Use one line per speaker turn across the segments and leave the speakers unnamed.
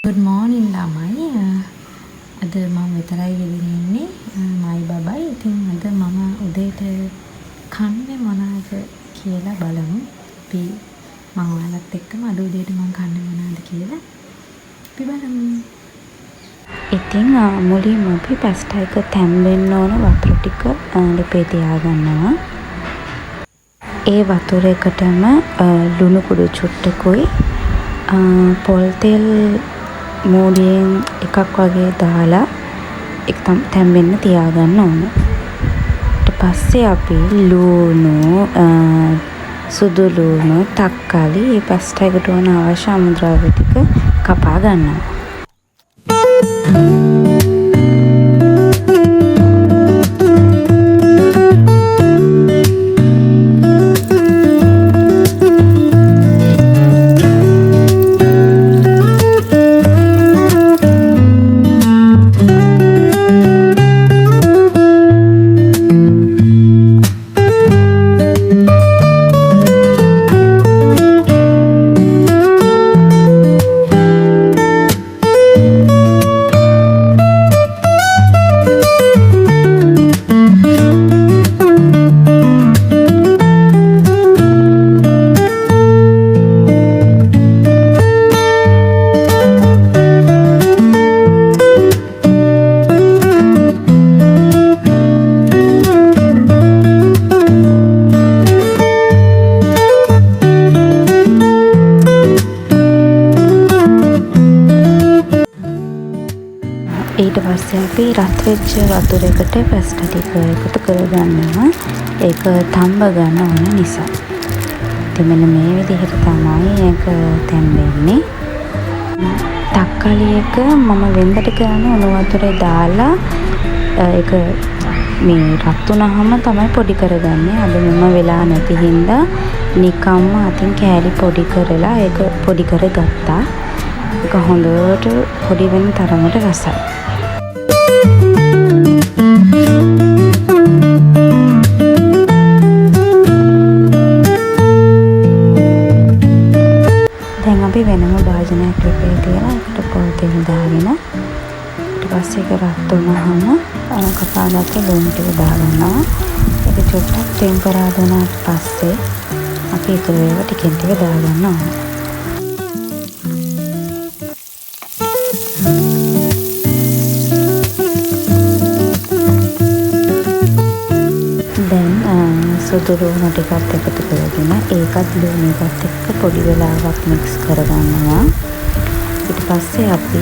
good morning ළමයි. අද මම විතරයි ගෙදර ඉන්නේ. මයි බබයි. ඉතින් අද මම උදේට කන්නේ මොනවද කියලා බලමු. අපි මම ඔයාලත් එක්කම අද උදේට මම කන්නේ මොනවද කියලා අපි බලමු. ඉතින් මුලින්ම අපි පැස්ටා එක තැම්බෙන්න ඕන වතුර ටික ලිපේ තියාගන්නවා. ඒ වතුර එකටම ලුණු කුඩු චුට්ටකුයි පොල් තෙල් මූඩියෙන් එකක් වගේ දාලා ඒක තැම්බෙන්න තියාගන්න ඕන. ඊට පස්සේ අපි ලුණු සුදු ලුණු තක්කාලි මේ පැස්ටා එකට ඕන අවශ්‍ය අමුද්‍රව්‍ය ටික කපා ගන්නවා. ඊට පස්සේ අපි රත් වෙච්ච වතුරකට පැස්ටා ටික එකතු කරගන්නවා. ඒක තම්බ ගන්න ඕන නිසා. ඉතින් මෙන්න මේ විදිහට තමයි ඒක තැම්බෙන්නේ. තක්කාලි එක මම වෙන්දට කරන්නේ උණු වතුරේ දාලා ඒක මේ රත් වුණාම තමයි පොඩි කරගන්නේ. අද මම වෙලා නැති හින්දා නිකම්ම අතින් කෑලි පොඩි කරලා ඒක පොඩි කරගත්තා. ඒක හොඳට පොඩි වෙන තරමට රසයි. දැන් අපි වෙනම භාජනයක් ලිපේ තියලා ඒකට පොල් තෙල් දාගෙන ඊට පස්සේ ඒක රත් වුණාම කපාගත්ත ලුණු ටික දාගන්නවා. ඒක චුට්ටක් ටෙම්පරාදු වුණාට පස්සේ අපි ඉතුරු ඒවා ටිකෙන් ටික දාගන්න ඕනේ. දැන් සුදු ලුණු ටිකත් එකතු කරගෙන ඒකත් ලුණුත් එක්ක පොඩි වෙලාවක් මික්ස් කරගන්නවා. ඊට පස්සේ අපි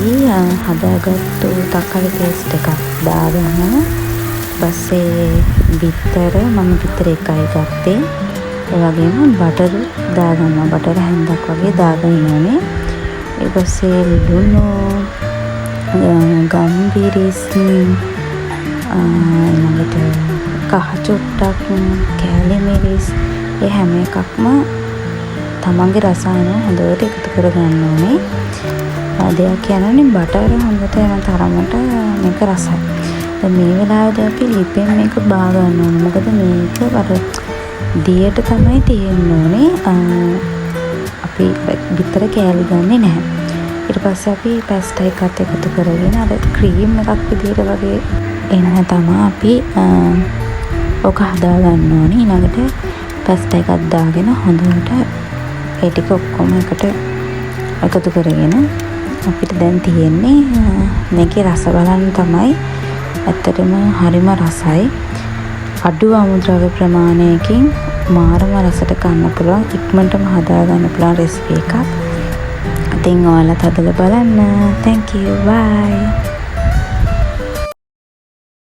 හදාගත්තු තක්කාලි පේස්ට් එකක් දාගන්නවා. ඊට පස්සේ බිත්තර මම බිත්තර එකයි ගත්තේ. ඒ වගේම බටර් දාගන්නවා. බටර් හැන්දක් වගේ දාගන්න ඕනේ. ඊට පස්සේ ලුණු ගම්බිරිස් ඊළඟට කහ චුට්ටක් කෑලි මිරිස් ඒ හැම එකක්ම තමන්ගේ රසායන හොඳට එකතු කරගන්න ඕනේ. දෙයක් කියන්නේ බටර් හොඳට එන තරමට මේක රසයි. දැන් මේ වෙලාවේදී අපි ලිපෙන් මේක බා ගන්න ඕනේ. මොකද මේක අර දියට තමයි තියෙන්න ඕනේ. අපි විතර කෑලි ගන්නෙ නැහැ. ඊට පස්සේ අපි පැස්ටා එකත් එකතු කරගෙන අර ක්‍රීම් එකක් විදියට වගේ එන්න තමයි අපි ඔක හදා ගන්න ඕනේ. ඊළඟට පැස්ටා එකක් දාගෙන හොඳට ඒ ටික ඔක්කොම එකට එකතු කරගෙන අපිට දැන් තියෙන්නේ මේකේ රස බලන්න තමයි. ඇත්තටම හරිම රසයි. අඩු අමුද්‍රව්‍ය ප්‍රමාණයකින් මාරම රසට කන්න පුළුවන්. ඉක්මනටම හදා ගන්න පුළුවන් රෙසිපි එකක්. ඉතින් ඔයාලත් හදලා බලන්න. Thank you. Bye.